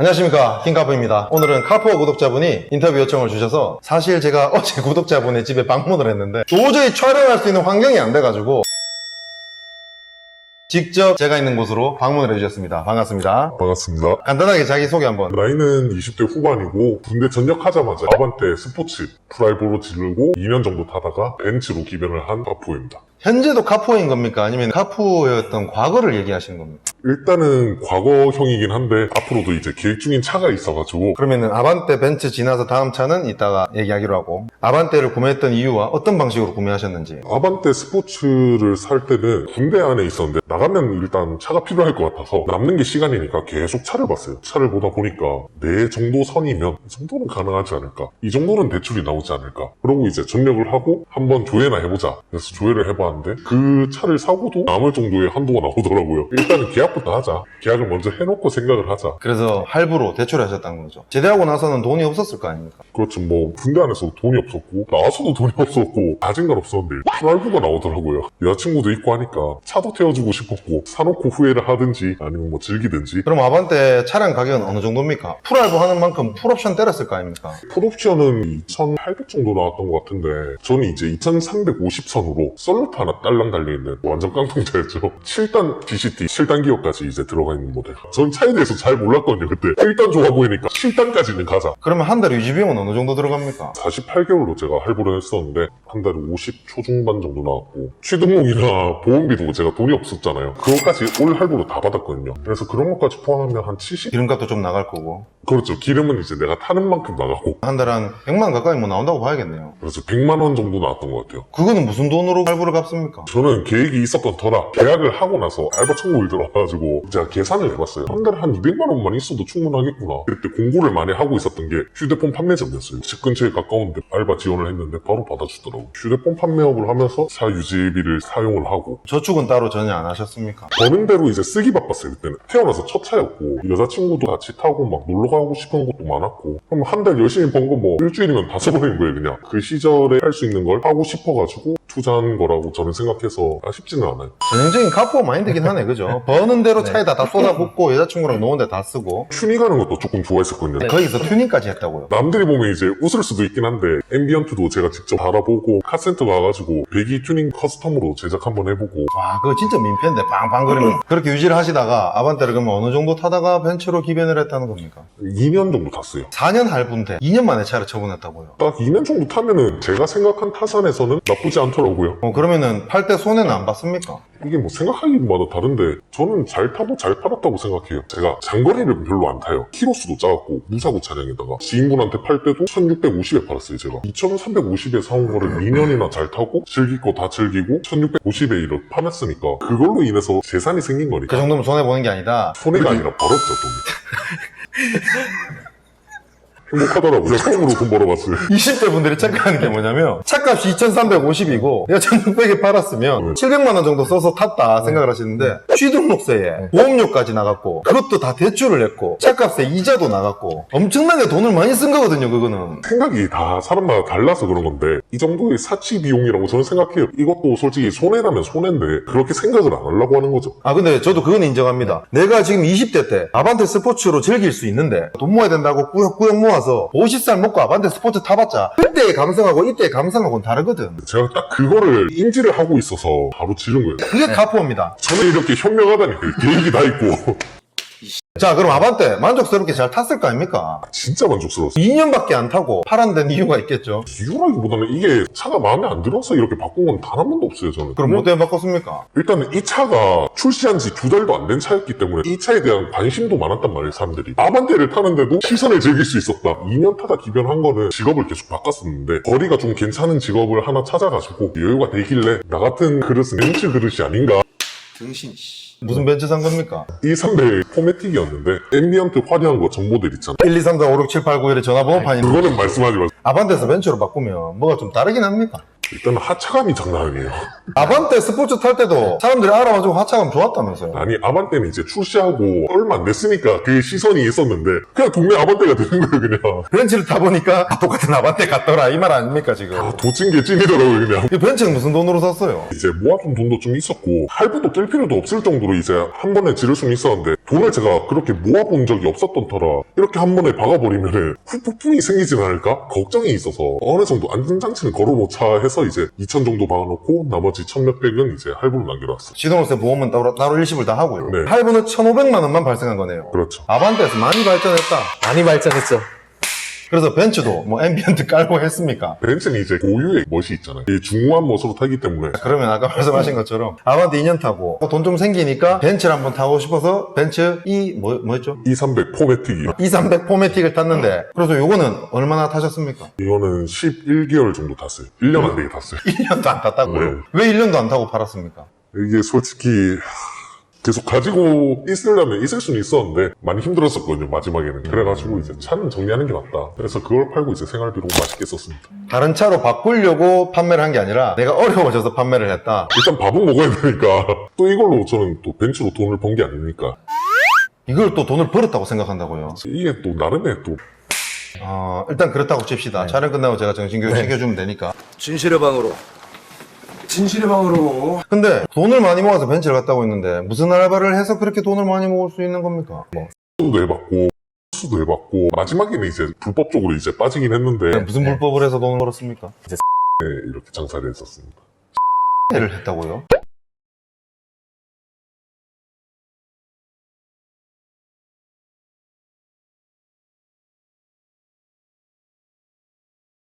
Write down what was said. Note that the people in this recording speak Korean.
안녕하십니까, 킹카프입니다. 오늘은 카푸어 구독자분이 인터뷰 요청을 주셔서 사실 제가 어제 구독자분의 집에 방문을 했는데 도저히 촬영할 수 있는 환경이 안 돼가지고 직접 제가 있는 곳으로 방문을 해주셨습니다. 반갑습니다. 반갑습니다. 간단하게 자기소개 한번. 나이는 20대 후반이고 군대 전역하자마자 아반떼 스포츠 프라이브로 지르고 2년 정도 타다가 벤츠로 기변을 한 카푸어입니다. 현재도 카푸어인 겁니까? 아니면 카푸어였던 과거를 얘기하시는 겁니까? 일단은 과거형이긴 한데 앞으로도 이제 계획 중인 차가 있어가지고 그러면은 아반떼 벤츠 지나서 다음 차는 이따가 얘기하기로 하고, 아반떼를 구매했던 이유와 어떤 방식으로 구매하셨는지. 아반떼 스포츠를 살 때는 군대 안에 있었는데 나가면 일단 차가 필요할 것 같아서 남는 게 시간이니까 계속 차를 봤어요. 차를 보다 보니까 내 정도 선이면 이 정도는 가능하지 않을까, 이 정도는 대출이 나오지 않을까, 그러고 이제 전역을 하고 한번 조회나 해보자 그래서 조회를 해봤는데 그 차를 사고도 남을 정도의 한도가 나오더라고요. 일단은 계약부터 하자, 계약을 먼저 해놓고 생각을 하자. 그래서 할부로 대출을 하셨다는 거죠. 제대하고 나서는 돈이 없었을 거 아닙니까? 그렇죠. 뭐 군대 안에서도 돈이 없었고 나와서도 돈이 없었고 가진 건 없었는데 프라이브가 나오더라고요. 여자친구도 있고 하니까 차도 태워주고 싶었고 사놓고 후회를 하든지 아니면 뭐 즐기든지. 그럼 아반떼 차량 가격은 어느 정도입니까? 풀할부 하는 만큼 풀옵션 때렸을 거 아닙니까? 풀옵션은 2,800 정도 나왔던 것 같은데 저는 이제 2,350선으로 썰루트 하나 딸랑 달려있는 완전 깡통차였죠. 7단 DCT 7단 기어까지 이제 들어가 있는 모델. 전 차에 대해서 잘 몰랐거든요. 그때 1단 좋아 보이니까 7단까지는 가자. 그러면 한 달에 유지비용은 어느 정도 들어갑니까? 48개월로 제가 할부를 했었는데 한 달에 50 초중반 정도 나왔고 취등록이나 보험비도 제가 돈이 없었잖아요. 그것까지 올 할부로 다 받았거든요. 그래서 그런 것까지 포함하면 한 70? 기름값도 좀 나갈 거고. 그렇죠. 기름은 이제 내가 타는 만큼 나가고 한 달에 한 100만 가까이 뭐 나온다고 봐야겠네요. 그래서 100만 원 정도 나왔던 것 같아요. 그거는 무슨 돈으로 할부를 갚습니까? 저는 계획이 있었던 터라 계약을 하고 나서 알바 천국을 들어와가지고 제가 계산을 해봤어요. 한 달에 한 200만 원만 있어도 충분하겠구나. 그때 공고를 많이 하고 있었던 게 휴대폰 판매점이었어요. 집 근처에 가까운데 알바 지원을 했는데 바로 받아주더라고요. 휴대폰 판매업을 하면서 차 유지비를 사용을 하고. 저축은 따로 전혀 안 하셨습니까? 버는 대로 이제 쓰기 바빴어요. 그때는 태어나서 첫 차였고 여자친구도 같이 타고 막 놀러 가고 싶은 것도 많았고, 그럼 한 달 열심히 번 거 뭐 일주일이면 다 써버리는 거예요. 그냥 그 시절에 할 수 있는 걸 하고 싶어가지고 투자한 거라고 저는 생각해서 아쉽지는 않아요. 전형적인 카푸어 마인드긴 하네, 그죠? 버는 대로 차에다 다 쏟아붓고 여자친구랑 노는데 다 쓰고. 튜닝하는 것도 조금 좋아했었거든요. 거기서 튜닝까지 했다고요? 남들이 보면 이제 웃을 수도 있긴 한데 앰비언트도 제가 직접 알아보고 카센터 가가지고 배기 튜닝 커스텀으로 제작 한번 해보고. 와, 그거 진짜 민폐인데, 빵빵거리면. 그렇게 유지를 하시다가 아반떼를 그러면 어느 정도 타다가 벤츠로 기변을 했다는 겁니까? 2년 정도 탔어요. 4년 할부인데 2년 만에 차를 처분했다고요? 딱 2년 정도 타면은 제가 생각한 타산에서는 나쁘지 않더라고요. 그러면은 팔 때 손해는 안 봤습니까? 이게 뭐 생각하기마다 다른데 저는 잘 타고 잘 팔았다고 생각해요. 제가 장거리를 별로 안 타요. 키로수도 작았고 무사고 차량에다가 지인분한테 팔 때도 1650에 팔았어요. 제가 2350에 사온 거를 2년이나 잘 타고 즐길 거 다 즐기고 1650에 이렇게 팔았으니까 그걸로 인해서 재산이 생긴 그 거니까. 정도면 손해보는 게 아니다. 손해가 아니라 벌었죠. 돈. 행복하더라고요. 처음으로 돈 벌어봤어요. 20대 분들이 체크하는 게 뭐냐면 차값이 2,350이고 내가 1,600에 팔았으면 700만 원 정도 써서 탔다 생각을 하시는데 취등록세에 보험료까지 나갔고 그것도 다 대출을 했고 차값에 이자도 나갔고 엄청나게 돈을 많이 쓴 거거든요. 그거는 생각이 다 사람마다 달라서 그런 건데 이 정도의 사치 비용이라고 저는 생각해요. 이것도 솔직히 손해라면 손해인데 그렇게 생각을 안 하려고 하는 거죠. 근데 저도 그건 인정합니다. 내가 지금 20대 때 아반떼 스포츠로 즐길 수 있는데 돈 모아야 된다고 꾸역꾸역 모아서 50살 먹고 아반떼 스포츠 타봤자 그때의 감성하고 이때의 감성하고는 다르거든. 제가 딱 그거를 인지를 하고 있어서 바로 지른 거예요. 그게 카푸어입니다. 저는 이렇게 현명하다니 계획이 다 있고. 자, 그럼 아반떼 만족스럽게 잘 탔을 거 아닙니까? 진짜 만족스러웠어요. 2년밖에 안 타고 팔았는 이유가 있겠죠. 이유라기보다는 이게 차가 마음에 안 들어서 이렇게 바꾼 건 단 한 번도 없어요. 저는. 그럼 뭐 때문에 바꿨습니까? 일단은 이 차가 출시한 지 2달도 안 된 차였기 때문에 이 차에 대한 관심도 많았단 말이에요. 사람들이. 아반떼를 타는데도 시선을 즐길 수 있었다. 2년 타다 기변한 거는 직업을 계속 바꿨었는데 거리가 좀 괜찮은 직업을 하나 찾아가지고 여유가 되길래 나 같은 그릇은 벤츠 그릇이 아닌가. 등신 무슨 벤츠 산 겁니까? 2,300 포매틱이었는데 앰비언트 화려한 거 전 모델 있잖아. 1, 2, 3, 4, 5, 6, 7, 8, 9, 1의 전화번호판인데 그거는 말씀하지 마세요. 아반떼에서 벤츠로 바꾸면 뭐가 좀 다르긴 합니까? 일단 하차감이 장난 아니에요. 아반떼 스포츠 탈 때도 사람들이 알아가지고 하차감 좋았다면서요. 아니 아반떼는 이제 출시하고 얼마 안 됐으니까 그 시선이 있었는데 그냥 동네 아반떼가 되는 거예요 그냥. 벤츠를 타보니까 똑같은 아반떼 같더라 이 말 아닙니까 지금. 도찐 게 찐이더라고요 그냥. 이 벤츠는 무슨 돈으로 샀어요? 이제 모아둔 돈도 좀 있었고 할부도 낄 필요도 없을 정도로 이제 한 번에 지를 수는 있었는데 돈을 제가 그렇게 모아본 적이 없었던 터라 이렇게 한 번에 박아버리면 후폭풍이 생기진 않을까? 걱정이 있어서 어느 정도 안전장치는 걸어놓자 해서 이제 2,000 정도 박아놓고 나머지 1,몇백은 이제 할부로 남겨놨어요. 시동월세 보험은 따로 일시불 다 하고요. 네. 할부는 1,500만 원만 발생한 거네요. 그렇죠. 아반떼에서 많이 발전했다. 많이 발전했죠. 그래서 벤츠도 뭐 앰비언트 깔고 했습니까? 벤츠는 이제 고유의 멋이 있잖아요. 이 중후한 멋으로 타기 때문에 그러면 아까 말씀하신 것처럼 아반떼 2년 타고 돈 좀 생기니까 벤츠를 한번 타고 싶어서 벤츠 뭐였죠? 2300 포매틱이요. 2300 포매틱을 탔는데 그래서 요거는 얼마나 타셨습니까? 이거는 11개월 정도 탔어요. 1년 안 되게 탔어요. 1년도 안 탔다고요? 네. 왜 1년도 안 타고 팔았습니까? 이게 솔직히 계속 가지고 있으려면 있을 수는 있었는데 많이 힘들었었거든요 마지막에는. 그래가지고 이제 차는 정리하는 게 낫다. 그래서 그걸 팔고 이제 생활비로 맛있게 썼습니다. 다른 차로 바꾸려고 판매를 한 게 아니라 내가 어려워져서 판매를 했다. 일단 밥은 먹어야 되니까 또 이걸로 저는 또 벤츠로 돈을 번 게 아니니까 이걸 또 돈을 벌었다고 생각한다고요? 이게 또 나름의 또 일단 그렇다고 칩시다. 촬영 끝나고 제가 정신교육 시켜주면 되니까. 진실의 방으로. 진실의 방으로. 근데 돈을 많이 모아서 벤츠를 갔다고 했는데 무슨 알바를 해서 그렇게 돈을 많이 모을 수 있는 겁니까? 뭐 수도 해봤고 수도 해봤고 마지막에는 이제 불법적으로 이제 빠지긴 했는데 무슨 불법을 해서 돈을 벌었습니까? 이렇게 장사를 했었습니다. 를 했다고요?